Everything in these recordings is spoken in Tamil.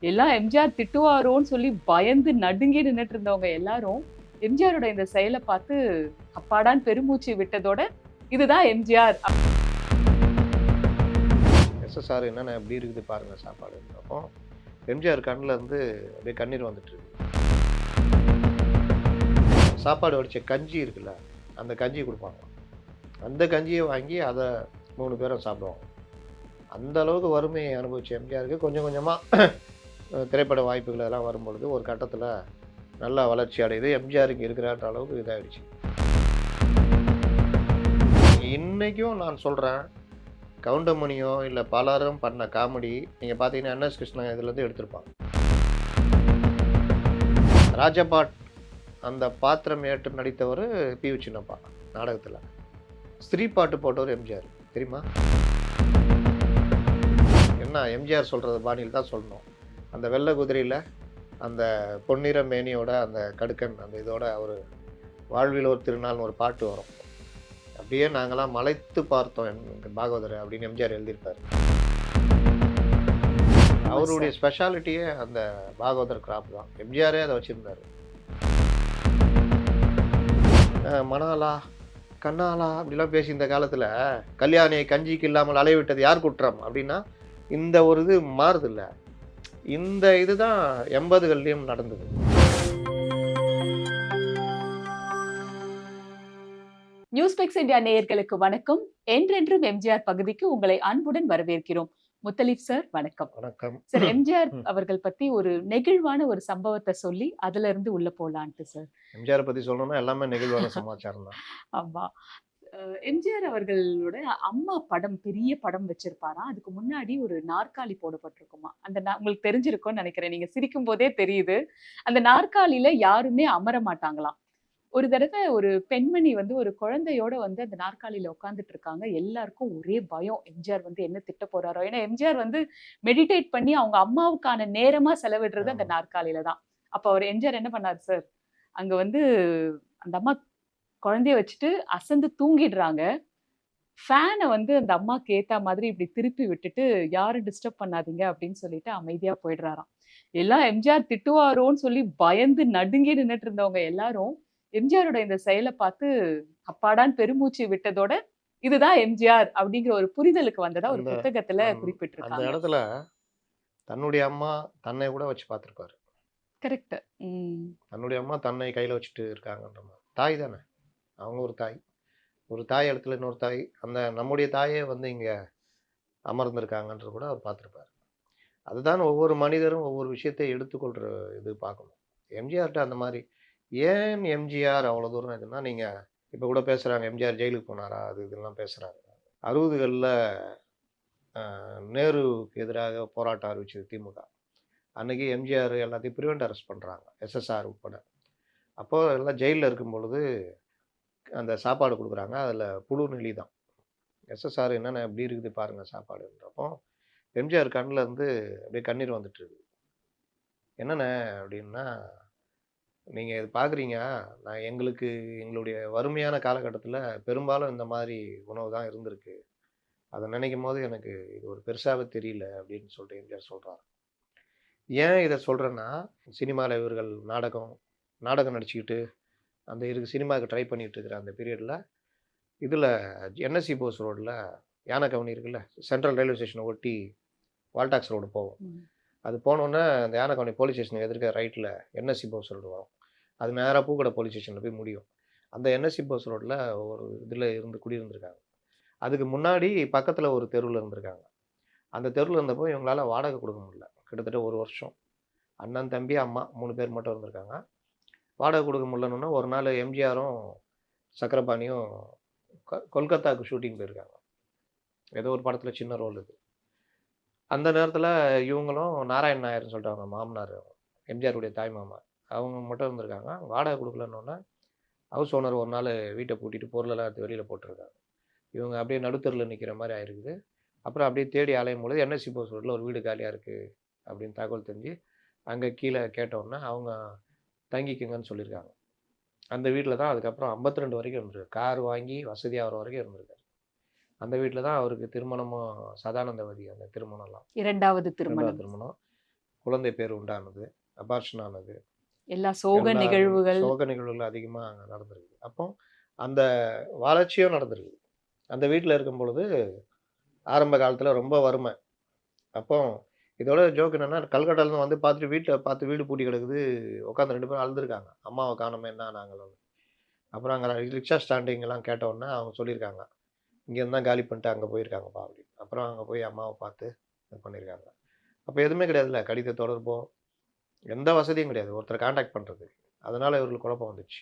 எல்லாம் எம்ஜிஆர் திட்டுவாரோன்னு சொல்லி பயந்து நடுங்கி நின்னுட்டு இருந்தவங்க எல்லாரும் எம்ஜிஆரோட இந்த செயலை பார்த்து அப்பாடான்னு பெருமூச்சு விட்டதோட இதுதான் எம்ஜிஆர். எஸ்எஸ்ஆர் என்னென்ன எப்படி இருக்குது பாருங்க சாப்பாடுன்றப்போ எம்ஜிஆர் கண்ணில் இருந்து அப்படியே கண்ணீர் வந்துட்டு இருக்கு. சாப்பாடு வடிச்ச கஞ்சி இருக்குல்ல, அந்த கஞ்சி கொடுப்பாங்க. அந்த கஞ்சியை வாங்கி அதை 3 பேரும் சாப்பிடுவாங்க. அந்த அளவுக்கு வறுமையை அனுபவிச்ச எம்ஜிஆருக்கு கொஞ்சம் கொஞ்சமாக திரைப்பட வாய்ப்புகள் எல்லாம் வரும்பொழுது ஒரு கட்டத்தில் நல்லா வளர்ச்சி அடையுது. எம்ஜிஆருக்கு இருக்கிறான்ற அளவுக்கு இதாகிடுச்சு. இன்றைக்கும் நான் சொல்கிறேன், கவுண்டமணியோ இல்லை பலரும் பண்ண காமெடி நீங்கள் பார்த்தீங்கன்னா என்எஸ் கிருஷ்ணன் இதுலேருந்து எடுத்திருப்பாங்க. ராஜபாட் அந்த பாத்திரம் ஏற்று நடித்தவர் பி.வி. சின்னப்பா நாடகத்தில். ஸ்திரீ பாட்டு போட்டவர் எம்ஜிஆர் தெரியுமா? என்ன எம்ஜிஆர் சொல்கிறது பாணியில் தான் சொல்லணும். அந்த வெள்ளை குதிரையில் அந்த பொன்னிற மேனியோட அந்த கடுக்கன் அந்த இதோட அவர் வாழ்வில் ஒரு திருநாள்னு ஒரு பாட்டு வரும். அப்படியே நாங்களாம் மலைத்து பார்த்தோம் எங்கள் பாகவதரை அப்படின்னு எம்ஜிஆர் எழுதியிருப்பார். அவருடைய ஸ்பெஷாலிட்டியே அந்த பாகவதர் கிராப் தான். எம்ஜிஆரே அதை வச்சுருந்தார். மணாலா கண்ணாலா அப்படிலாம் பேசி இந்த காலத்தில் கல்யாணியை கஞ்சிக்கு இல்லாமல் அலைவிட்டது யார் குற்றம் அப்படின்னா இந்த ஒரு இது மாறுது இல்லை. இந்த இதுதான் 80கள்லையும் நடந்தது. நியூஸ்பெக்ஸ் இந்தியா நேயர்களுக்கு வணக்கம். என்றென்றும் எம்ஜிஆர் பகுதிக்கு உங்களை அன்புடன் வரவேற்கிறோம். முத்தலீப் சார் வணக்கம். வணக்கம் சார், எம்ஜிஆர் அவர்கள் பத்தி ஒரு நெகிழ்வான ஒரு சம்பவத்தை சொல்லி அதுல இருந்து உள்ள போலான்ட்டு சார். எம்ஜிஆர் பத்தி சொல்லணும்னா எல்லாமே நெகிழ்வான சமாச்சாரம் தான். ஆமா. எம்ஜிஆர் அவர்களோட அம்மா படம், பெரிய படம் வச்சிருப்பாராம். அதுக்கு முன்னாடி ஒரு நாற்காலி போடப்பட்டிருக்குமா. அந்த உங்களுக்கு தெரிஞ்சிருக்கும்னு நினைக்கிறேன். நீங்க சிரிக்கும் போதே தெரியுது. அந்த நாற்காலியில யாருமே அமர மாட்டாங்களாம். ஒரு தடவை ஒரு பெண்மணி ஒரு குழந்தையோட அந்த நாற்காலியில உட்கார்ந்துட்டு இருக்காங்க. எல்லாருக்கும் ஒரே பயம். எம்ஜிஆர் என்ன திட்ட போறாரோ. ஏன்னா எம்ஜிஆர் மெடிடேட் பண்ணி அவங்க அம்மாவுக்கான நேரமா செலவிடுறது அந்த நாற்காலியில தான். அப்ப அவர் எம்ஜிஆர் என்ன பண்ணாரு சார், அங்க அந்த அம்மா குழந்தைய வச்சுட்டு அசந்து தூங்கிடுறாங்க. ஃபேனை அந்த அம்மாக்கு ஏத்த மாதிரி இப்படி திருப்பி விட்டுட்டு யாரும் டிஸ்டர்ப் பண்ணாதீங்க அப்படின்னு சொல்லிட்டு அமைதியா போயிடுறாராம். எல்லாம் எம்ஜிஆர் திட்டுவாரோன்னு சொல்லி பயந்து நடுங்கி நின்னுட்டு இருந்தவங்க எல்லாரும் எம்ஜிஆரோட இந்த செயலை பார்த்து அப்பாடான்னு பெருமூச்சு விட்டதோட இதுதான் எம்ஜிஆர் அப்படிங்கிற ஒரு புரிதலுக்கு வந்ததா ஒரு புத்தகத்துல அந்த குறிப்பிட்டிருக்காங்க. இடத்துல தன்னுடைய அம்மா தன்னை கூட வச்சு பார்த்துருப்பாரு. கரெக்ட். தன்னுடைய அம்மா தன்னை கையில் வச்சுட்டு இருக்காங்கன்ற மாதிரி. தாய் தானே, அவங்க ஒரு தாய். ஒரு தாய் இடத்துல இன்னொரு தாய், அந்த நம்முடைய தாயே இங்கே அமர்ந்திருக்காங்கன்றது கூட அவர் பார்த்துருப்பார். அதுதான் ஒவ்வொரு மனிதரும் ஒவ்வொரு விஷயத்தை எடுத்துக்கொள்கிற இது பார்க்கணும். எம்ஜிஆர்கிட்ட அந்த மாதிரி ஏன் எம்ஜிஆர் அவ்வளோ தூரம் இதுன்னா, நீங்கள் இப்போ கூட பேசுகிறாங்க எம்ஜிஆர் ஜெயிலுக்கு போனாரா அது இதெல்லாம் பேசுகிறாங்க. 60களில் நேருவுக்கு எதிராக போராட்டம் அறிவிச்சது திமுக. அன்றைக்கி எம்ஜிஆர் எல்லாத்தையும் ப்ரிவெண்ட் அரெஸ்ட் பண்ணுறாங்க, எஸ்எஸ்ஆர் உட்பட. அப்போது எல்லாம் ஜெயிலில் இருக்கும் பொழுது அந்த சாப்பாடு கொடுக்குறாங்க. அதில் புழு நெளி தான். எஸ்எஸ்ஆர் என்னென்ன எப்படி இருக்குது பாருங்கள் சாப்பாடுன்றப்போ எம்ஜிஆர் கண்ணில் இருந்து அப்படியே கண்ணீர் வந்துட்டுருக்கு. என்னென்ன அப்படின்னா, நீங்கள் இது பார்க்குறீங்க, நான் எங்களுடைய வறுமையான காலகட்டத்தில் பெரும்பாலும் இந்த மாதிரி உணவு தான் இருந்திருக்கு. அதை நினைக்கும் போது எனக்கு இது ஒரு பெருசாகவே தெரியல அப்படின்னு சொல்லிட்டு எம்ஜிஆர் சொல்கிறார். ஏன் இதை சொல்கிறேன்னா, சினிமாவில் இவர்கள் நாடகம் நடிச்சுக்கிட்டு அந்த சினிமாவுக்கு ட்ரை பண்ணிகிட்டு இருக்கிற அந்த பீரியடில் இதில் என்எஸ்சி போஸ் ரோடில் யானை கவனி இருக்குல்ல, சென்ட்ரல் ரயில்வே ஸ்டேஷனை ஒட்டி வால்டாக்ஸ் ரோடு போகும். அது போனோன்னே அந்த யானை கவனி போலீஸ் ஸ்டேஷனுக்கு எதிர்க்க ரைட்டில் என்எஸ்சி போஸ் ரோடு வரும். அது நேராக பூக்கடை போலீஸ் ஸ்டேஷனில் போய் முடியும். அந்த என்எஸ்சி போஸ் ரோட்டில் ஒரு இதில் குடியிருந்திருக்காங்க. அதுக்கு முன்னாடி பக்கத்தில் ஒரு தெருவில் இருந்திருக்காங்க. அந்த தெருவில் இருந்தப்போ இவங்களால் வாடகை கொடுக்க முடியல. கிட்டத்தட்ட 1 வருஷம் அண்ணன் தம்பி அம்மா 3 பேர் மட்டும் இருந்திருக்காங்க. வாடகை கொடுக்க முடியலன்னா ஒரு நாள் எம்ஜிஆரும் சக்கரபாணியும் கொல்கத்தாவுக்கு ஷூட்டிங் போயிருக்காங்க. ஏதோ ஒரு படத்தில் சின்ன ரோல் இது. அந்த நேரத்தில் இவங்களும் நாராயண் நாயர்னு சொல்லிட்டு அவங்க மாமனார், எம்ஜிஆருடைய தாய் மாமா, அவங்க மட்டும் இருந்திருக்காங்க. வாடகை கொடுக்கலன்னொன்னே ஹவுஸ் ஓனர் ஒரு நாள் வீட்டை பூட்டிட்டு பொருளெல்லாம் எடுத்து வெளியில் போட்டிருக்காங்க. இவங்க அப்படியே நடுத்தரில் நிற்கிற மாதிரி ஆயிருக்குது. அப்புறம் அப்படியே தேடி அலையும் பொழுது என்எஸ்சி போஸ் ரோட்டில் ஒரு வீடு காலியாக இருக்குது அப்படின்னு தகவல் தெரிஞ்சு அங்கே கீழே கேட்டோன்னே அவங்க தங்கிக்குங்கன்னு சொல்லியிருக்காங்க. அந்த வீட்டில் தான் அதுக்கப்புறம் 52 வரைக்கும் இருந்திருக்கு. கார் வாங்கி வசதியாக வர வரைக்கும் இருந்திருக்காரு. அந்த வீட்டில் தான் அவருக்கு திருமணமும் சதானந்தவதி அந்த திருமணம்லாம் 2வது திருமணம். குழந்தை பேர் உண்டானது, அபார்ஷன் ஆனது, எல்லா சோக எல்லா நிகழ்வுகள். சோக நிகழ்வுகள் அதிகமா அங்க நடந்திருக்கு. அப்போ அந்த வளர்ச்சியும் நடந்திருக்கு. அந்த வீட்ல இருக்கும் பொழுது ஆரம்ப காலத்துல ரொம்ப வறுமை. அப்போ இதோட ஜோக் என்னன்னா, கல்கட்டாலருந்து வந்து பார்த்துட்டு வீட்ல பார்த்து வீடு பூட்டி கிடக்குது. உட்காந்து 2 பேரும் அழுதுருக்காங்க. அம்மாவ காணோமே என்ன ஆனாங்களோன்னு. அப்புறம் அங்க ரிக்ஷா ஸ்டாண்டிங்லாம் கேட்ட உடனே அவங்க சொல்லியிருக்காங்க. இங்கேருந்து தான் காலி பண்ணிட்டு அங்க போயிருக்காங்கப்பா அப்படின்னு. அப்புறம் அங்க போய் அம்மாவ பார்த்து இது பண்ணியிருக்காங்க. அப்ப எதுவுமே கிடையாதுல்ல. கடித தொடர்போ, எந்த வசதியும் கிடையாது. ஒருத்தர கான்டாக்ட் பண்றதுக்கு. அதனால இவர்களுக்கு குழப்பம் வந்துச்சு.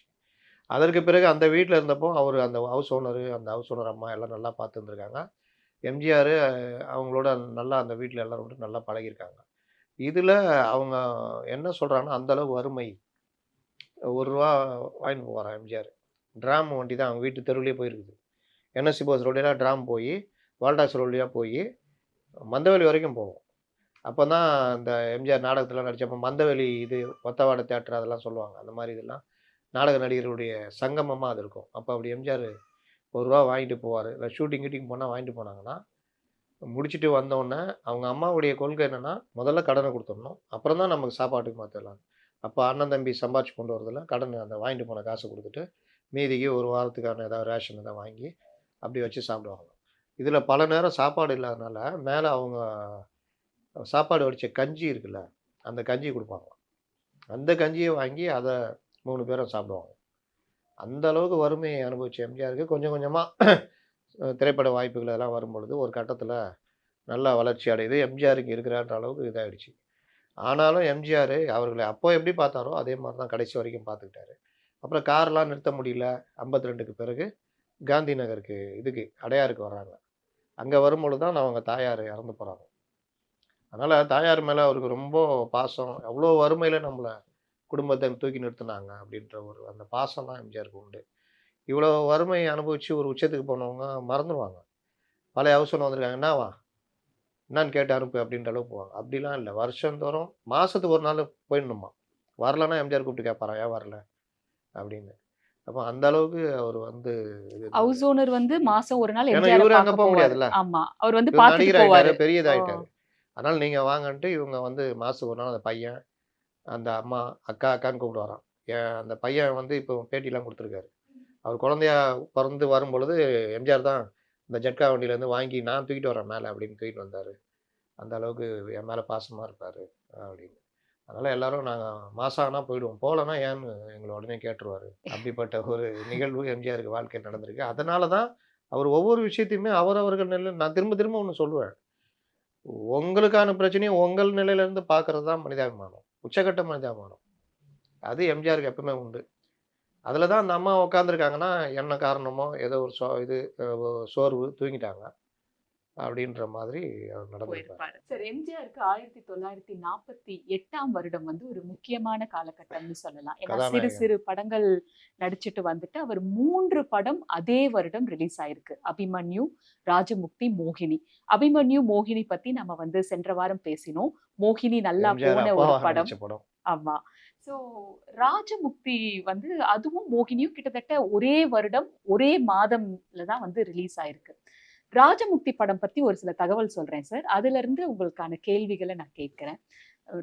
அதற்கு பிறகு அந்த வீட்ல இருந்தப்போ அவரு அந்த அந்த ஹவுஸ் ஓனர் அம்மா எல்லாம் நல்லா பார்த்துருந்துருக்காங்க. எம்ஜிஆர் அவங்களோட நல்லா அந்த வீட்ல எல்லாரோடும் நல்லா பழகியிருக்காங்க. இதுல அவங்க என்ன சொல்றாங்கன்னா, அந்த அளவு வறுமை. ரூ. 1 வாங்கிட்டு போவாராம் எம்ஜிஆர். டிராம் வண்டி தான் அவங்க வீட்டு தெருவுலயே போயிருக்குது. என்எஸ்சி போஸ் ரோடுலாம் டிராம் போயி, வால்டாக்ஸ் ரோடு வழியா போயி, மந்தவெளி வரைக்கும் போகும். அப்பதான் இந்த எம்ஜிஆர் நாடகத்துல நடிச்சப்ப மந்தவெளி இது ஒத்தவாட தியேட்டர் அதெல்லாம் சொல்லுவாங்க. அந்த மாரி இதெல்லாம் நாடக நடிகர்களுடைய சங்கமமா அது இருக்கும். அப்ப அப்படி எம்ஜிஆர் ரூ. 1 வாங்கிட்டு போவாரு. இல்ல ஷூட்டிங் கீட்டிங் போனா வாங்கிட்டு போனாங்கன்னா, முடிச்சுட்டு வந்தோனே அவங்க அம்மாவுடைய கொள்கை என்னன்னா, முதல்ல கடன குடுத்துடணும். அப்புறம் தான் நமக்கு சாப்பாட்டுக்கு மத்தெல்லாம். அப்ப அண்ணன், தம்பி சம்பாரிச்சு கொண்டு வரதுல கடன் அந்த வாங்கிட்டு போன காச குடுத்துட்டு, மீதிக்கு 1 வாரத்துக்கான ஏதாவது ரேஷன் எதாவது வாங்கி, அப்படி வச்சு சாப்பிடுவாங்க. இதுல பல நேரம் சாப்பாடு இல்லாதனால, மேல அவங்க சாப்பாடு வடிச்ச கஞ்சி இருக்குல்ல, அந்த கஞ்சி குடுப்பாங்களாம். அந்த கஞ்சிய வாங்கி அத 3 பேரும் சாப்பிடுவாங்க. அந்த அளவுக்கு வறுமையை அனுபவிச்ச எம்ஜிஆருக்கு கொஞ்சம் கொஞ்சமா திரைப்பட வாய்ப்புகள் எல்லாம் வரும்பொழுது, ஒரு கட்டத்தில நல்லா வளர்ச்சி அடையுது. எம்ஜிஆர் இங்க இருக்கிறார்ன்ற அளவுக்கு இதாயிடுச்சு. ஆனாலும் எம்ஜிஆர் அவர்கள அப்போ எப்படி பார்த்தாரோ, அதே மாரி தான் கடைசி வரைக்கும் பார்த்துக்கிட்டாரு. அப்புறம் கார்லாம் நிறுத்த முடியல. 52க்கு பிறகு காந்தி நகருக்கு இதுக்கு அடையாருக்கு வர்றாங்க. அங்க வரும்பொழுது தான் அவங்க தாயார் இறந்து போறாங்க. அதனால தாயார் மேல அவருக்கு ரொம்ப பாசம். அவ்ளோ வறுமையில நம்மள குடும்பத்த தூக்கி நிறுத்துனாங்க அப்படின்ற ஒரு அந்த பாசம்லாம் எம்ஜிஆருக்கு உண்டு. இவ்வளோ வறுமைய அனுபவிச்சு ஒரு உச்சத்துக்கு போனவங்க மறந்துருவாங்க. பழைய ஹவுஸ் ஓனர் வந்திருக்காங்க. "என்னவா? என்னான்னு கேட்டு அனுப்பு" அப்படின்ற அளவுக்கு போவாங்க. அப்படிலாம் இல்ல. வருஷந்தோறும் மாசத்துக்கு 1 நாள் போயிடணுமா. வரலன்னா எம்ஜிஆர் கூப்பிட்டு கேட்பாராம், "ஏன் வரல?" அப்படின்னு. அப்ப அந்த அளவுக்கு அவரு வந்து இது இருந்தது. ஹவுஸ் ஓனர் வந்து மாசம் ஒரு நாள் ஏன்னா எம்ஜிஆர இவரு அங்க பார்க்க போ போவாரு. முடியாதுல்ல. ஆமா. அவர் வந்து இவரு பார்த்துட்டு நடிகர் ஆயிட்டாரு, போவாரு. பெரிய ஓ! இதாயிட்டாரு. அதனால நீங்க வாங்கன்ட்டு இவங்க வந்து மாசத்துக்கு 1 நாள் அந்த பையன், அந்த அம்மா, அக்கா, அக்கான்னு கூப்பிடுவாராம். அந்த பையன் வந்து இப்போ பேட்டிலாம் குடுத்துருக்காரு. அவர் குழந்தையா பொறந்து வரும்பொழுது, எம்ஜிஆர் தான் இந்த ஜட்கா வண்டியிலேருந்து வாங்கி நான் தூக்கிட்டு வரேன் மேல அப்படின்னு தூக்கிட்டு வந்தாரு. அந்த அளவுக்கு என் மேல பாசமா இருப்பாரு அப்படின்னு. அதனால எல்லாரும் நாங்க மாசம் ஆனா போயிடுவோம். போலன்னா ஏன்னு எங்கள உடனே கேட்டுருவாரு. அப்படிப்பட்ட ஒரு நிகழ்வு எம்ஜிஆருக்கு வாழ்க்கையில நடந்திருக்கு. அதனால தான் அவர் ஒவ்வொரு விஷயத்தையுமே அவரவர்கள் நிலையில நான் திரும்ப திரும்ப ஒண்ணு சொல்லுவேன். உங்களுக்கான பிரச்சனைய உங்கள் நிலையிலிருந்து பார்க்கிறது தான் மனிதாபிமானம். உச்சகட்ட மனிதாபிமானம். அது எம்ஜிஆருக்கு எப்பவுமே உண்டு. அதுல தான் அந்த அம்மா உட்கார்ந்துருக்காங்கன்னா, என்ன காரணமோ ஏதோ ஒரு இது சோர்வு தூங்கிட்டாங்க. அப்படின்ற மாதிரி அவர் நடந்திருப்பாரு. போயிருப்பாரு. சார் எம்ஜிஆருக்கு 1948ஆம் வருடம் வந்து ஒரு முக்கியமான காலகட்டம்னு சொல்லலாம். ஏன்னா சிறு கதாநாயகன். சிறு படங்கள் நடிச்சுட்டு வந்துட்டு அவர் 3 படம் அதே வருடம் ரிலீஸ் ஆயிருக்கு. அபிமன்யு, ராஜமுக்தி, மோகினி. அபிமன்யு, மோகினி பத்தி நம்ம வந்து சென்ற வாரம் பேசினோம். மோகினி நல்லா எம்ஜிஆர் போன ஒரு அப்பாவா படம். நடிச்ச படம். ஆமா. ஸோ ராஜமுக்தி வந்து அதுவும் மோகினியும் கிட்டத்தட்ட ஒரே வருடம், ஒரே மாதம்ல தான் வந்து ரிலீஸ் ஆயிருக்கு. ராஜமுக்தி படம் பத்தி ஒரு சில தகவல் சொல்றேன் சார். அதிலிருந்து உங்களுக்கான கேள்விகள நான் கேட்கிறேன்.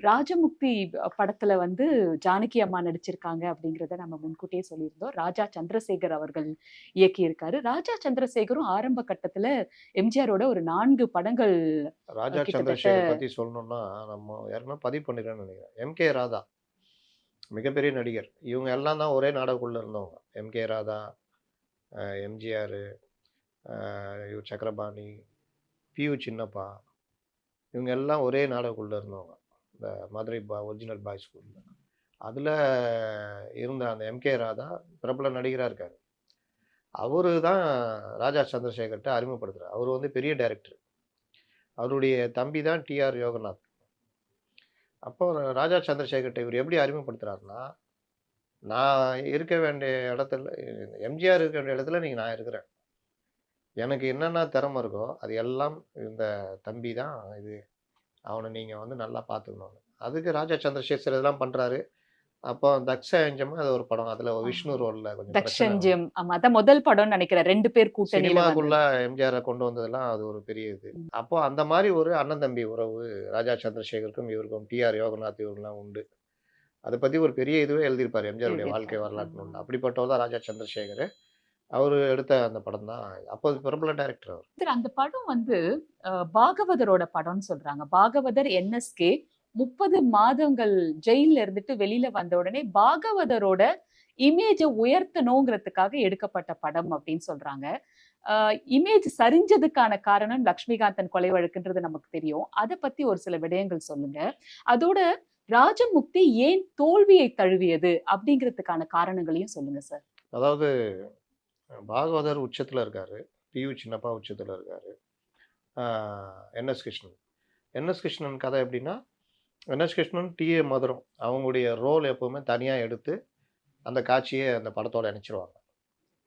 ராஜமுக்தி படத்துல வந்து ஜானகி அம்மா நடிச்சிருக்காங்க அப்படிங்கிறத நம்ம முன்கூட்டியே சொல்லியிருந்தோம். ராஜா சந்திரசேகர் அவர்கள் இயக்கியிருக்காரு. ராஜா சந்திரசேகரும் ஆரம்ப கட்டத்துல எம்ஜிஆரோட ஒரு 4 படங்கள் ராஜா கிட்டத்தட்ட சந்திரசேகர் பத்தி சொல்லணும்னா, நம்ம ஏற்கனவே பதிவு பண்ணிருக்கேன்னு நெனைக்கிறேன். எம்.கே. ராதா மிகப்பெரிய நடிகர். இவங்க எல்லாம் தான் ஒரே நாடகக்குள்ள இருந்தவங்க. எம்.கே. ராதா, எம்ஜிஆர், இவர் சக்கரபாணி, பி.யு. சின்னப்பா இவங்க எல்லாம் ஒரே நாடகக்குள்ள இருந்தவங்க. இந்த மதுரை ஒரிஜினல் பாய்ஸ் ஸ்கூல்ல. அதுல இருந்த அந்த எம்.கே. ராதா பிரபல நடிகரா இருக்காரு. அவரு தான் ராஜா சந்திரசேகர்ட்ட அறிமுகப்படுத்துறாரு. அவரு வந்து பெரிய டைரக்டர். அவருடைய தம்பி தான் டி.ஆர். யோகநாத். அப்போ ராஜா சந்திரசேகர்ட்ட இவரு எப்படி அறிமுகப்படுத்துறாருன்னா, நான் இருக்க வேண்டிய இடத்துல எம்ஜிஆர் இருக்க வேண்டிய இடத்துல இன்னைக்கு நான் இருக்கிறேன். எனக்கு என்னென்ன திறமை இருக்கோ, அது எல்லாம் இந்த தம்பி தான் இது. அவன நீங்க வந்து நல்லா பார்த்துக்கணும்னு. அதுக்கு ராஜா சந்திரசேகர் இதெல்லாம் பண்றாரு. அப்போ தக்ஷயஞ்சம் அது ஒரு படம். அதுல விஷ்ணு ரோல்ல கொஞ்சம் பிரச்சனை வரும். தக்ஷன்ஜியம். ஆமா. அதான் முதல் படம்னு நினைக்கிறேன். 2 பேர் கூட்டணியில சினிமாக்குள்ள வந்தது. எம்ஜிஆர கொண்டு வந்ததெல்லாம் அது ஒரு பெரிய இது. ம். அப்போ அந்த மாரி ஒரு அண்ணன் தம்பி உறவு ராஜா சந்திரசேகருக்கும் இவருக்கும் டி.ஆர். யோகநாத் இவங்கலாம் உண்டு. அத பத்தி ஒரு பெரிய இதுவே எழுதியிருப்பாரு எம்ஜிஆருடைய வாழ்க்கை எழுதியிருப்பாரு. வரலாற்று ஆமா. நூல்ல. அப்படிப்பட்டவர் தான் ராஜா சந்திரசேகர். அவரு எடுத்த அந்த படம் தான். அப்போ பிரபல டைரக்டர் அவரு. சார் அந்த படம் வந்து பாகவதரோட படம்னு சொல்றாங்க. பாகவதர் என்எஸ்கே 30 மாதங்கள் ஜெயில்ல இருந்துட்டு வெளியில வந்த உடனே பாகவதரோட இமேஜ உயர்த்தணுங்கிறதுக்காக எடுக்கப்பட்ட படம் அப்படின்னு சொல்றாங்க. இமேஜ் சரிஞ்சதுக்கான காரணம் லக்ஷ்மிகாந்தன் கொலை வழக்குன்றது நமக்கு தெரியும். அத பத்தி ஒரு சில விடயங்கள் சொல்லுங்க. அதோட ராஜமுக்தி ஏன் தோல்வியை தழுவியது அப்படிங்கிறதுக்கான காரணங்களையும் சொல்லுங்க சார். அதாவது பாகவதர் உச்சத்துல இருக்காரு. டி.யு. சின்னப்பா உச்சத்துல இருக்காரு. ஆ என்.எஸ். கிருஷ்ணன். என்.எஸ். கிருஷ்ணன் கதை எப்படின்னா, என்.எஸ். கிருஷ்ணன், டி.ஏ. மதுரம் அவங்களுடைய ரோல் எப்பவுமே தனியா எடுத்து, அந்த காட்சிய அந்த படத்தோட இணைச்சிருவாங்க.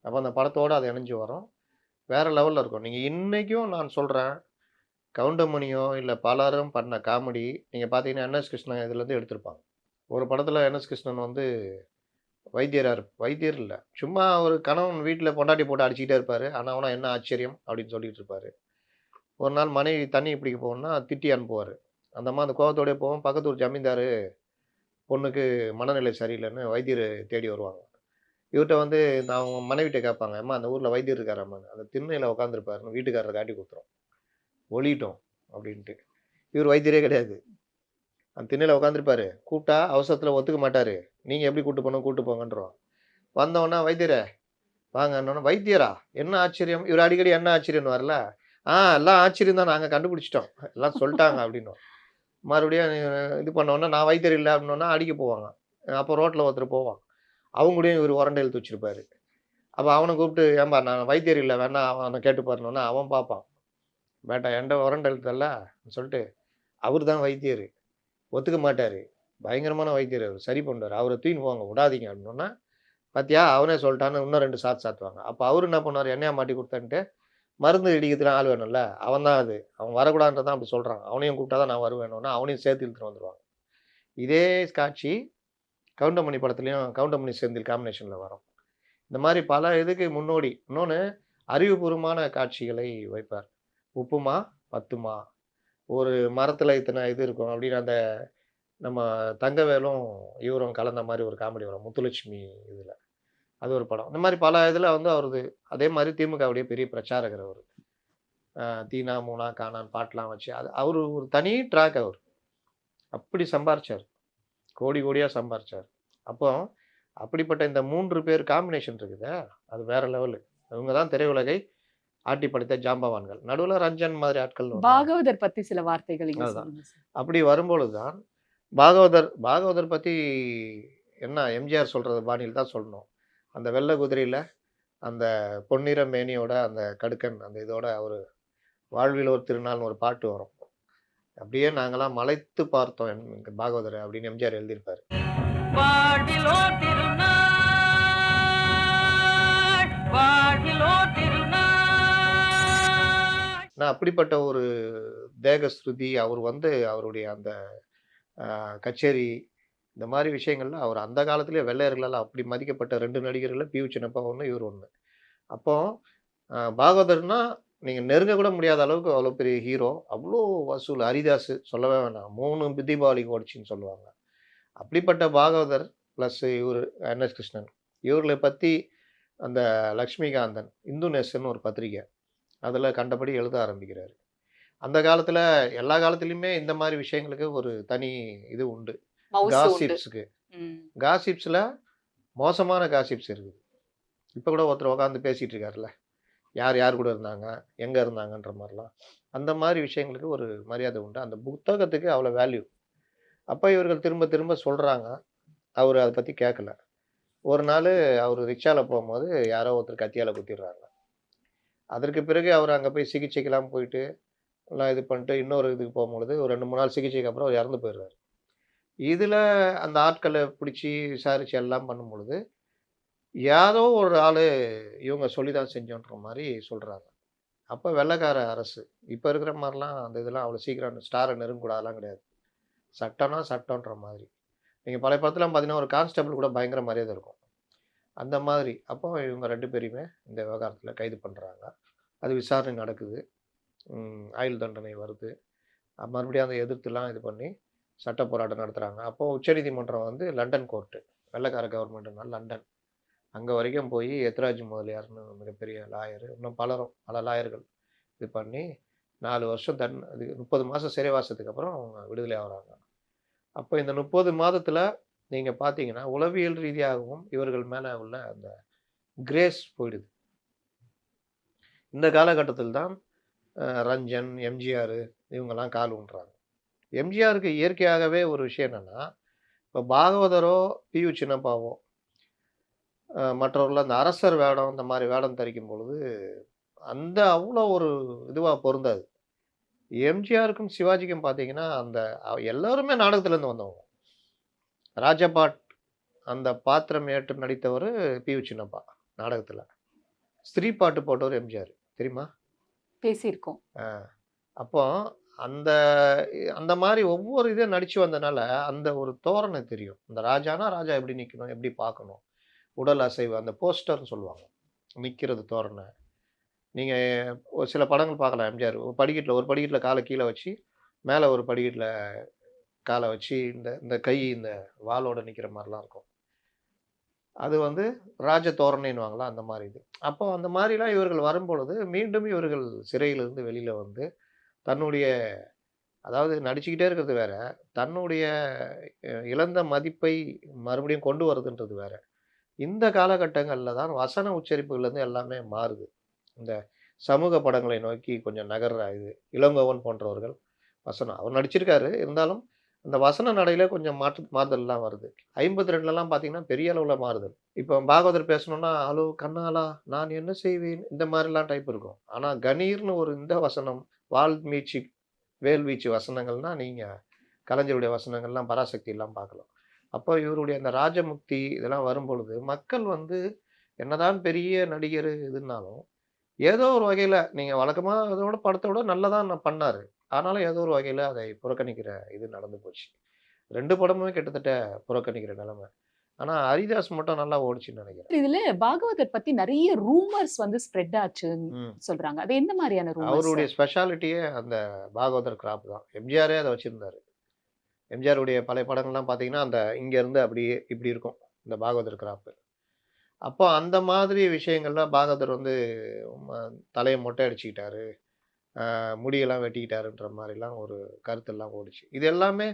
அப்ப அந்த படத்தோட அது இணைஞ்சு வரும். வேற லெவல்ல இருக்கும். நீங்க இன்னைக்கும் நான் சொல்றேன், கவுண்டமணியோ இல்ல பலரும் பண்ண காமெடி நீங்க பார்த்தீங்கன்னா, என்.எஸ். கிருஷ்ணன் இதுலருந்து எடுத்திருப்பாங்க. ஒரு படத்துல என்.எஸ். கிருஷ்ணன் வந்து வைத்தியர் இல்ல. சும்மா ஒரு கணவன் வீட்ல பொண்டாட்டி போட்டு அடிச்சுக்கிட்டே இருப்பாரு. ஆனா என்ன ஆச்சரியம் அப்படின்னு சொல்லிட்டு இருப்பாரு. ஒரு நாள் மனைவி தண்ணி பிடிக்க போகணும்னா திட்டி அனுப்புவாரு. அந்த அம்மா அந்த கோவத்தோடயே போவும். பக்கத்து ஊர் ஜமீன்தாரு பொண்ணுக்கு மனநிலை சரியில்லன்னு வைத்தியர தேடி வருவாங்க. இவர்ட்ட வந்து நான் அவங்க மனைவிட்ட கேட்பாங்க, "அம்மா அந்த ஊர்ல வைத்தியர் இருக்காராம்மான்னு." அந்த திண்ணையில உட்காந்துருப்பாருன்னு வீட்டுக்காரர் காட்டி குடுத்துரும். ஒழியட்டும் அப்படின்ட்டு. இவரு வைத்தியரே கிடையாது. அந்த திண்ணையில உட்காந்துருப்பாரு. கூப்பிட்டா அவசரத்துல ஒத்துக்க மாட்டாரு. நீங்க எப்படி கூட்டு போணும் கூட்டு போங்கன்றுவோம். வந்தோனே வைத்தியரே வாங்கன்னோனே, வைத்தியரா? என்ன ஆச்சரியம்? இவரு அடிக்கடி என்ன ஆச்சரியம்னுவார்ல. எல்லாம் ஆச்சரியம் தான் நாங்க கண்டுபிடிச்சுட்டோம். எல்லாம் சொல்ட்டாங்க அப்படின்னுவோம். மறுபடியும் இது பண்ணோனே, நான் வைத்தியர் இல்ல அப்படின்னோன அடிக்க போவாங்க. அப்போ ரோட்ல ஒருத்தர் போவான். அவங்க கூடயும் இவரு உரண்ட இழுத்து வச்சிருப்பாரு. அப்ப அவன கூப்பிட்டு, "ஏம்பா நான் வைத்தியர் இல்ல வேணா அவன கேட்டு பாருன்னோனே, அவன் பார்ப்பான். "பேட்டா என்ட்ட உரண்ட இழுத்தல்ல" சொல்லிட்டு, அவரு தான் வைத்தியரு. ஒத்துக்க மாட்டாரு. பயங்கரமான வைத்தியர் அவரு. சரி பண்ணுவாரு. அவர தூக்கின்னு போங்க விடாதீங்க அப்படின்னோன, "பாத்தியா அவனே சொல்ட்டான்னு" இன்னும் 2 சாத்து சாத்துவாங்க. அப்ப அவரு என்ன பண்ணுவாரு, என்னையா மாட்டி குடுத்தேன்ட்டு, மருந்து இடிக்கிறதுக்குலாம் ஆள் வேணும்ல, அவன் தான் அது. அவன் வரக்கூடாதுன்றத தான் அப்படி சொல்றான். அவனையும் கூப்பிட்டா தான் நான் வருவேன்னோன, அவனையும் சேர்த்து இழுத்துட்டு வந்துருவாங்க. இதே காட்சி கவுண்டமணி படத்துலயும் கவுண்டமணி செந்தில் காம்பினேஷன்ல வரும். இந்த மாரி பல இதுக்கு முன்னோடி. இன்னொன்னு அறிவுபூர்வமான காட்சிகளை வைப்பார். "உப்புமா, பத்துமா, ஒரு மரத்துல இத்தன இது இருக்கும்" அப்படின்னு அந்த நம்ம தங்கவேலும் இவரும் கலந்த மாரி ஒரு காமெடி வரும். முத்துலட்சுமி இதுல. அது ஒரு படம். இந்த மாரி பல இதுல வந்து அவரது அதே மாரி திமுகவுடைய பெரிய பிரச்சாரகர் அவரு. தீனா, மூனா, கானான்னு பாட்டுலாம் வச்சு அது அவரு ஒரு தனி ட்ராக் அவரு. அப்படி சம்பாரிச்சாரு. கோடி கோடியா சம்பாரிச்சாரு. அப்போ அப்படிப்பட்ட இந்த 3 பேர் காம்பினேஷன் இருக்குதே, அது வேற லெவலு. இவங்க தான் திரையுலகை ஆட்டி படைத்த ஜாம்பவான்கள். நடுவுல ரஞ்சன் மாதிரி ஆட்கள் வந்தாங்க. பாகவதர் பத்தி சில வார்த்தைகள் இங்க அதுதான். சொல்லுங்க சார். அப்படி வரும்பொழுது தான் பாகவதர் பத்தி என்ன எம்ஜிஆர் சொல்றது பாணியில தான் சொல்லணும். அந்த வெள்ள குதிரையில அந்த பொன்னிற மேனியோட அந்த கடுக்கன் அந்த இதோட அவரு வாழ்வில் ஒரு திருநாள்னு ஒரு பாட்டு வரும். அப்படியே நாங்கலாம் மலைத்து பார்த்தோம் பாகவதர அப்படின்னு எம்ஜிஆர் எழுதியிருப்பாரு. வாழ்விலோ திருநாள் வாழ்விலோ திருநாள். நான் அப்படிப்பட்ட ஒரு தேக ஸ்ருதி அவர் வந்து அவருடைய அந்த கச்சேரி இந்த மாரி விஷயங்கள்ல அவர் அந்த காலத்திலேயே வெள்ளையர்களால அப்படி மதிக்கப்பட்ட 2 நடிகர்கள்ல பி.யு. சின்னப்பா ஒண்ணு, இவர் ஒண்ணு. அப்போ பாகவதர்னா நீங்க நெருங்க கூட முடியாத அளவுக்கு அவ்வளோ பெரிய ஹீரோ. அவ்ளோ வசூல். ஹரிதாஸ் சொல்லவே வேணாம். 3 தீபாவளிக்கு ஓடுச்சுன்னு சொல்லுவாங்க. அப்படிப்பட்ட பாகவதர் பிளஸ் இவரு என்.எஸ். கிருஷ்ணன். இவர்கள பத்தி அந்த லக்ஷ்மிகாந்தன், இந்து நேசன்னு ஒரு பத்திரிகை. அதுல கண்டபடி எழுத ஆரம்பிக்கிறாரு. அந்த காலத்துல எல்லா காலத்திலயுமே இந்த மாரி விஷயங்களுக்கு ஒரு தனி இது உண்டு. மவுசு உண்டு. காசிப்ஸ்க்கு. ம். காசிப்ஸ்ல மோசமான காசிப்ஸ் இருக்குது. இப்ப கூட ஒருத்தர் உட்கார்ந்து பேசிட்டு இருக்காருல்ல. யார் யார் கூட இருந்தாங்க? எங்க இருந்தாங்கன்ற மாரிலாம். அந்த மாரி விஷயங்களுக்கு ஒரு மரியாதை உண்டு. அந்த புத்தகத்துக்கு அவ்வளோ வேல்யூ. அப்ப இவர்கள் திரும்ப திரும்ப சொல்றாங்க. அவரு அத பத்தி கேட்கல. ஒரு நாளு அவரு ரிக்ஷால போம்போது யாரோ ஒருத்தர் கத்தியால குத்திடுறாங்க. அதற்கு பிறகு அவரு அங்க போய் சிகிச்சைக்கெல்லாம் போயிட்டு, எல்லாம் இது பண்ணிட்டு இன்னொரு இதுக்கு போம்பொழுது ஒரு 2, 3 நாள் சிகிச்சைக்கு அப்புறம் அவர் இறந்து போயிடுறாரு. இதுல அந்த ஆட்கள பிடிச்சு விசாரிச்சு எல்லாம் பண்ணும்பொழுது, யாரோ ஒரு ஆளு இவங்க சொல்லி தான் செஞ்சோன்ற மாரி சொல்றாங்க. அப்ப வெள்ளைக்கார அரசு. இப்ப இருக்கிற மாரிலாம் அந்த இதெல்லாம் அவ்வளோ சீக்கிரம் ஸ்டார நெருங்கக்கூடாது அதெல்லாம் கிடையாது. சட்டம்னா சட்டம்ன்ற மாதிரி. நீங்கள் பழைய படத்துலாம் பார்த்தீங்கன்னா ஒரு கான்ஸ்டபிள் கூட பயங்கர மரியாதை இருக்கும். அந்த மாதிரி அப்போ இவங்க 2 பேரையுமே இந்த விவகாரத்தில் கைது பண்ணுறாங்க. அது விசாரணை நடக்குது. ஆயுள் தண்டனை வருது. மறுபடியும் அதை எதிர்த்துலாம் இது பண்ணி சட்ட போராட்டம் நடத்துகிறாங்க. அப்போது உச்சநீதிமன்றம் வந்து லண்டன் கோர்ட்டு, வெள்ளைக்கார கவர்மெண்ட்டுனால லண்டன். அங்கே வரைக்கும் போய் எத்ராஜ் முதலியார்னு மிகப்பெரிய லாயரு, இன்னும் பல லாயர்கள் இது பண்ணி 4 வருஷம் இது 30 மாதம் சிறைவாசத்துக்கு அப்புறம் அவங்க விடுதலை ஆகுறாங்க. அப்போ இந்த 30 மாதத்தில் நீங்கள் பார்த்தீங்கன்னா உளவியல் ரீதியாகவும் இவர்கள் மேலே உள்ள அந்த கிரேஸ் போயிடுது. இந்த காலகட்டத்தில் தான் ரஞ்சன், எம்ஜிஆர் இவங்கெல்லாம் கால் ஊன்றாங்க. எம்ஜிஆருக்கு இயற்கையாகவே ஒரு விஷயம் என்னென்னா, இப்போ பாகவதரோ பியு சின்னப்பாவோ மற்றவர்கள் அந்த அரசர் வேடம் இந்த மாதிரி வேடம் தரிக்கும் பொழுது அந்த அவ்வளோ ஒரு இதுவாக பொருந்தாது. எம்ஜிஆருக்கும் சிவாஜிக்கும் பார்த்தீங்கன்னா அந்த எல்லாருமே நாடகத்துலேருந்து வந்தவங்க. ராஜபாட் அந்த பாத்திரம் ஏற்று நடித்தவர் பியு சின்னப்பா நாடகத்தில். ஸ்திரீ பாட்டு போட்டவர் எம்ஜிஆர் தெரியுமா? பேசியிருக்கோம். அப்போ அந்த அந்த மாதிரி ஒவ்வொரு இதையும் நடித்து வந்தனால அந்த ஒரு தோரணை தெரியும். இந்த ராஜானா ராஜா எப்படி நிற்கணும், எப்படி பார்க்கணும், உடல் அசைவு, அந்த போஸ்டர்னு சொல்லுவாங்க, நிற்கிறது தோரணை. நீங்கள் ஒரு சில படங்கள் பார்க்கலாம். எம்ஜிஆர் ஒரு படிக்கட்டில் காலை கீழே வச்சு மேலே ஒரு படிக்கட்டில் காலை வச்சு இந்த இந்த கை இந்த வாளோட நிற்கிற மாதிரிலாம் இருக்கும். அது வந்து ராஜ தோரணைன்னுவாங்களா அந்த மாதிரி இது. அப்போ அந்த மாதிரிலாம் இவர்கள் வரும்பொழுது மீண்டும் இவர்கள் சிறையிலிருந்து வெளியில் வந்து தன்னுடைய அதாவது நடிச்சுக்கிட்டே இருக்கிறது வேற, தன்னுடைய இழந்த மதிப்பை மறுபடியும் கொண்டு வருதுன்றது வேற. இந்த காலகட்டங்களில் தான் வசன உச்சரிப்புகள்லேருந்து எல்லாமே மாறுது. இந்த சமூக படங்களை நோக்கி கொஞ்சம் நகர்ற இது இளங்கோவன் போன்றவர்கள் வசனம் அவர் நடிச்சிருக்காரு. இருந்தாலும் அந்த வசன நடையில் கொஞ்சம் மாறுதல்லாம் வருது. 52லலாம் பார்த்தீங்கன்னா பெரிய அளவில் மாறுதல். இப்போ பாகவதர் பேசணும்னா ஹலோ கண்ணாலா நான் என்ன செய்வேன் இந்த மாதிரிலாம் டைப் இருக்கும். ஆனால் கணீர்னு ஒரு இந்த வசனம் வால்மீச்சி வேல்வீச்சு வசனங்கள்னால் நீங்கள் கலைஞருடைய வசனங்கள்லாம் பராசக்தியெல்லாம் பார்க்கலாம். அப்போ இவருடைய அந்த ராஜமுக்தி இதெல்லாம் வரும்பொழுது மக்கள் வந்து என்னதான் பெரிய நடிகர் இதுனாலும் ஏதோ ஒரு வகையில் நீங்கள் வழக்கமாக அதோட படத்தோட நல்லதான் பண்ணார். ஆனாலும் ஏதோ ஒரு வகையில் அதை புறக்கணிக்கிற இது நடந்து போச்சு. 2 படமுமே கிட்டத்தட்ட புறக்கணிக்கிற நிலைமை. ஆனால் ஹரிதாஸ் மட்டும் நல்லா ஓடிச்சுன்னு நினைக்கிறேன். இதுல பாகவதர் பத்தி நிறைய ரூமர்ஸ் வந்து ஸ்ப்ரெட் ஆச்சுன்னு சொல்றாங்க. அது எந்த மாதிரியான ரூமர்ஸ்? அவருடைய ஸ்பெஷாலிட்டியே அந்த பாகவதர் கிராப் தான். எம்ஜிஆரே அதை வச்சிருந்தாரு. எம்ஜிஆருடைய பழைய படங்கள்லாம் பார்த்தீங்கன்னா அந்த இங்கேருந்து அப்படியே இப்படி இருக்கும் இந்த பாகவதர் கிராப்பு. அப்போ அந்த மாதிரி விஷயங்கள்லாம் பாகவதர் வந்து தலையை மொட்டை அடிச்சுக்கிட்டாரு, முடியெல்லாம் வெட்டிக்கிட்டாருன்ற மாதிரிலாம் ஒரு கருத்தெல்லாம் ஓடிச்சு. இது எல்லாமே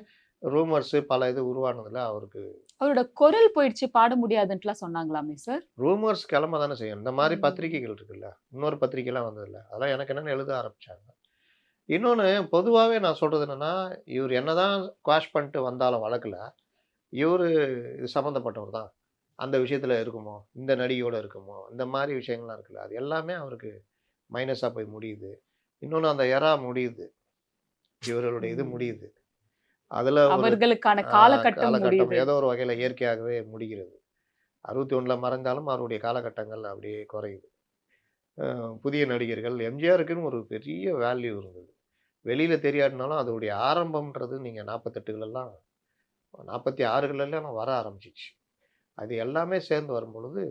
ரூமர்ஸு பல இது உருவானதில் அவரோட குரல் போயிடுச்சு, பாட முடியாதுன்ட்டுலாம் சொன்னாங்களாமே சார்? ரூமர்ஸ் கிளம்ப தானே செய்யும். இந்த மாதிரி பத்திரிகைகள் இருக்குல்ல, இன்னொரு பத்திரிகைலாம் வந்ததில்ல, அதெல்லாம் எனக்கு என்னென்னு எழுத ஆரம்பித்தாங்க. இன்னொன்று பொதுவாகவே நான் சொல்கிறது என்னென்னா, இவர் என்னதான் குவாஷ் பண்ணிட்டு வந்தாலும் வழக்கில் இவர் இது சம்மந்தப்பட்டவர் தான். அந்த விஷயத்தில் இருக்குமோ, இந்த நடிகையோடு இருக்குமோ, இந்த மாதிரி விஷயங்கள்லாம் இருக்குல்ல, அது எல்லாமே அவருக்கு மைனஸாக போய் முடியுது. இன்னொன்று அந்த எரா முடியுது, இவர்களுடைய இது முடியுது. அதில் அவர்களுக்கான காலகட்டம் ஏதோ ஒரு வகையில் இயற்கையாகவே முடிகிறது. 61 மறைந்தாலும் அவருடைய காலகட்டங்கள் அப்படியே குறையுது. புதிய நடிகர்கள் எம்ஜிஆருக்குன்னு ஒரு பெரிய வேல்யூ இருந்தது. வெளியில் தெரியாட்டினாலும் அதோடைய ஆரம்பம்ன்றது நீங்கள் 48களெல்லாம் 46களெல்லாம் வர ஆரம்பிச்சிச்சு. அது எல்லாமே சேர்ந்து வரும்பொழுது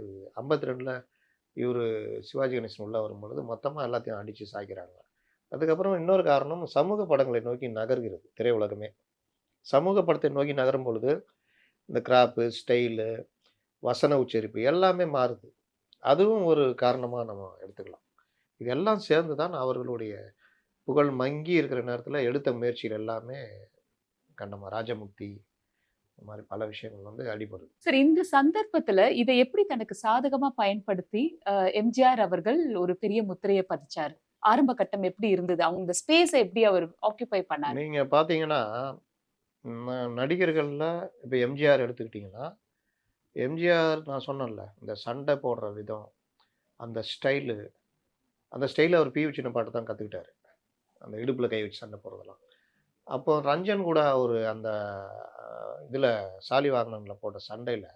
52ல் இவர் சிவாஜி கணேசன் உள்ளே வரும்பொழுது மொத்தமாக எல்லாத்தையும் அடித்து சாய்க்கிறாங்க. அதுக்கப்புறம் இன்னொரு காரணம் சமூக படங்களை நோக்கி நகர்கிறது திரையுலகமே. சமூக படத்தை நோக்கி நகரும் பொழுது இந்த கிராப்பு, ஸ்டைலு, வசன உச்சரிப்பு எல்லாமே மாறுது. அதுவும் ஒரு காரணமாக நம்ம எடுத்துக்கலாம். இதெல்லாம் சேர்ந்து தான் அவர்களுடைய புகழ் மங்கி இருக்கிற நேரத்தில் எடுத்த முயற்சிகள் எல்லாமே கண்டமா ராஜமுக்தி இந்த மாதிரி பல விஷயங்கள் வந்து அடிபடுது. சரி, இந்த சந்தர்ப்பத்துல இதை எப்படி தனக்கு சாதகமா பயன்படுத்தி எம்ஜிஆர் அவர்கள் ஒரு பெரிய முத்திரையை பதிச்சார்? ஆரம்ப கட்டம் எப்படி இருந்தது? அவங்க இந்த ஸ்பேஸை எப்படி அவர் ஆக்குபை பண்ணார்? நீங்க பாத்தீங்கன்னா நடிகர்கள்ல இப்ப எம்ஜிஆர் எடுத்துக்கிட்டீங்கன்னா, எம்ஜிஆர் நான் சொன்னேன்ல இந்த சண்டை போடுற விதம், அந்த ஸ்டைலு அவர் பியு சின்ன பாட்டு தான் கற்றுக்கிட்டாரு. அந்த இடுப்புல கை வச்சு சண்டை போடுறதெல்லாம். அப்போ ரஞ்சன் கூட ஒரு அந்த இதில் சாலிவாகனனில் போட்ட சண்டையில்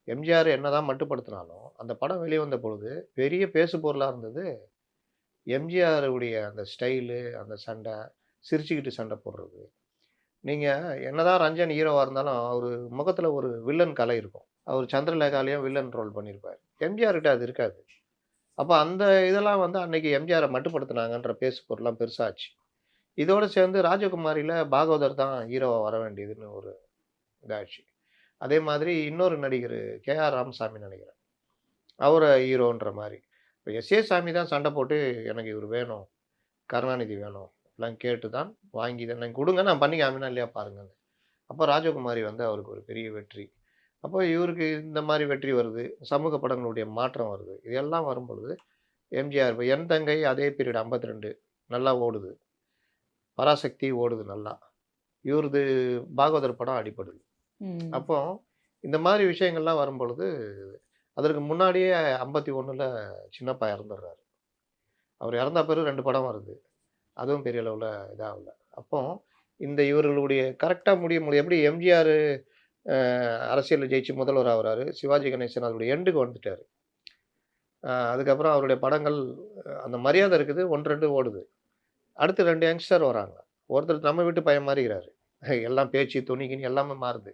எம்ஜிஆர் என்னதான் மட்டுப்படுத்தினாலும் அந்த படம் வெளியே வந்த பொழுது பெரிய பேசு பொருளாக இருந்தது. எம்ஜிஆருடைய அந்த ஸ்டைலு, அந்த சண்டை, சிரிச்சுக்கிட்டு சண்டை போடுறது, நீங்கள் என்னதான் ரஞ்சன் ஹீரோவாக இருந்தாலும் அவர் முகத்தில் ஒரு வில்லன் கலை இருக்கும். அவர் சந்திரலேகாலையும் வில்லன் ரோல் பண்ணியிருப்பார். எம்ஜிஆர் கிட்ட அது இருக்காது. அப்போ அந்த இதெல்லாம் வந்து அன்னைக்கு எம்ஜிஆரை மட்டுப்படுத்தினாங்கன்ற பேசு பொருள்லாம் பெருசாச்சு. இதோட சேர்ந்து ராஜகுமாரியில பாகவதர் தான் ஹீரோவா வர வேண்டியதுன்னு ஒரு இதாச்சு. அதே மாதிரி இன்னொரு நடிகர் கேஆர் ராமசாமி நினைக்கிறேன். அவரை ஹீரோன்ற மாரி. இப்ப எஸ்.ஏ. சாமி தான் சண்டை போட்டு எனக்கு இவரு வேணும், கருணாநிதி வேணும் எல்லாம் கேட்டு தான் வாங்கி தான் எனக்கு குடுங்க நான் பண்ணி காமினா இல்லையா பாருங்கன்னு. அப்போ ராஜகுமாரி வந்து அவருக்கு ஒரு பெரிய வெற்றி. அப்போ இவருக்கு இந்த மாரி வெற்றி வருது. சமூக படங்களுடைய மாற்றம் வருது. இதெல்லாம் வரும்பொழுது எம்ஜிஆர் இப்ப என் தங்கை அதே பீரியட் 52 நல்லா ஓடுது. பராசக்தி ஓடுது நல்லா. இவரது பாகவதர் படம் அடிபடுது. ம். அப்போ இந்த மாரி விஷயங்கள்லாம் வரும்பொழுது, அதற்கு முன்னாடியே 51ல சின்னப்பா இறந்துடுறாரு. அவர் இறந்த பிறகு 2 படம் வருது. அதுவும் பெரிய அளவுல இதாகல. அப்போ இந்த இவர்களுடைய கரெக்ட்டா முடியும் எப்படி எம்ஜிஆர் அரசியல்ல ஜெயிச்சு முதல்வர் ஆகுறாரு. சிவாஜி கணேசன் அதோட எண்டுக்கு வந்துட்டாரு. அதுக்கப்புறம் அவருடைய படங்கள் அந்த மரியாதை இருக்குது. 1, 2 ஓடுது. அடுத்து 2 யங்ஸ்டர் வராங்க. ஒருத்தர் நம்ம வீட்டு பையன் மாறிக்கிறாரு. எல்லாம் பேச்சு, துணி, கிணி எல்லாமே மாறுது.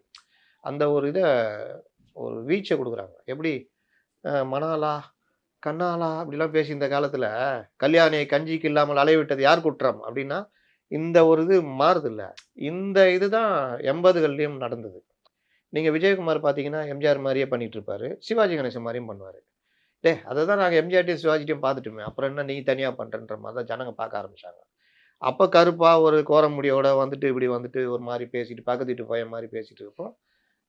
அந்த ஒரு ஒரு வீச்ச குடுக்குறாங்க. எப்படி மணாலா, கண்ணாலா அப்படிலாம் பேசி இந்த காலத்துல, கல்யாணியை கஞ்சிக்கு இல்லாமல் அலையவிட்டது யார் குற்றம்? அப்படின்னா, இந்த ஒரு இது மாறுதுல்ல. இந்த இதுதான் 80கள்லயும் நடந்தது. நீங்க விஜயகுமார் பார்த்தீங்கன்னா, எம்ஜிஆர் மாரியே பண்ணிட்டு இருப்பாரு. சிவாஜி கணேசன் மாரியும் பண்ணுவாரு. டேய்! அததான் நாங்க எம்ஜிஆர்ட்டயும், சிவாஜிட்டயும் பார்த்துட்டோமே. அப்புறம் என்ன நீ தனியா பண்றன்ற மாரி தான் ஜனங்க பார்க்க ஆரம்பிச்சாங்க. அப்ப கருப்பா ஒரு கோர முடியோட வந்துட்டு, இப்படி வந்துட்டு ஒரு மாரி பேசிட்டு, பக்கத்து வீட்டு பையன் மாரி பேசிட்டு இருக்கப்போ,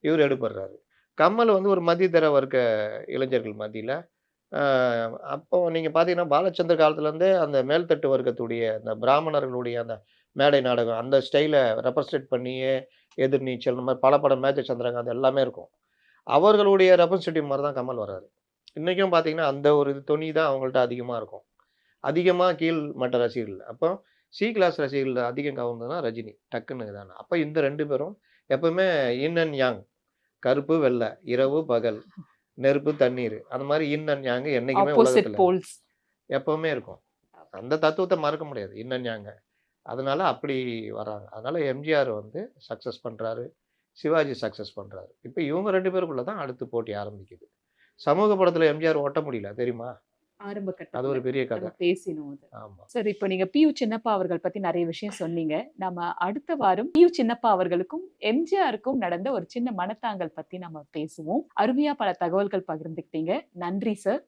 இவரு எடுபடுறாரு. கமல் வந்து ஒரு மத்தியதர வர்க்க இளைஞர்கள் மத்தியில, அ அப்போ நீங்க பார்த்தீங்கன்னா, பாலச்சந்தர் காலத்துலேருந்தே அந்த மேல்தட்டு வர்க்கத்துடைய அந்த பிராமணர்களுடைய அந்த மேடை நாடகம், அந்த ஸ்டைல ரெப்ரசன்ட் பண்ணியே எதிர்நீச்சல் இந்த மாரி பல படம் மேஜர் சந்திரகாந்த் எல்லாமே இருக்கும். அவர்களுடைய ரெப்ரசன்டேட்டிவ் மாரி தான் கமல் வராரு. இன்னைக்கும் பார்த்தீங்கன்னா, அந்த ஒரு தொனி தான் அவங்கள்ட்ட அதிகமா இருக்கும். அதிகமா கீழ் மட்ட ரசிகர்கள். அப்போ சி கிளாஸ் ரசிகர்கள் அதிகம் கவர்ந்ததுனா ரஜினி. டக்குன்னு இதான. அப்ப இந்த 2 பேரும் எப்பவுமே யின் அண்ட் யாங். கருப்பு, வெள்ளை, இரவு, பகல், நெருப்பு, தண்ணீர். அந்த மாரி யின் அண்ட் யாங் என்னைக்குமே ஆப்போசிட் உலகத்துல போல்ஸ். எப்பவுமே இருக்கும். அந்த தத்துவத்த மறக்க முடியாது. யின் அண்ட் யாங்க. அதனால அப்படி வராங்க. அதனால எம்ஜிஆர் வந்து சக்சஸ் பண்றாரு. சிவாஜி சக்சஸ் பண்றாரு. இப்ப இவங்க 2 பேருக்குள்ள தான் அடுத்து போட்டி ஆரம்பிக்குது. சமூக படத்துல எம்ஜிஆர் ஒட்ட முடியல தெரியுமா? ஆரம்ப அது கட்டத்துல ஒரு பெரிய நம்ம கதை. பேசினோம் அது. ஆமா. சரி, இப்ப நீங்க பி.யு. சின்னப்பா அவர்கள் பத்தி நெறைய விஷயம் சொன்னீங்க. நம்ம அடுத்த வாரம் பி.யு. சின்னப்பா அவர்களுக்கும், எம்ஜிஆருக்கும் நடந்த ஒரு சின்ன மனத்தாங்கல் பத்தி நம்ம பேசுவோம். அருமையா பல தகவல்கள் பகிர்ந்துக்கிட்டீங்க. நன்றி சார்.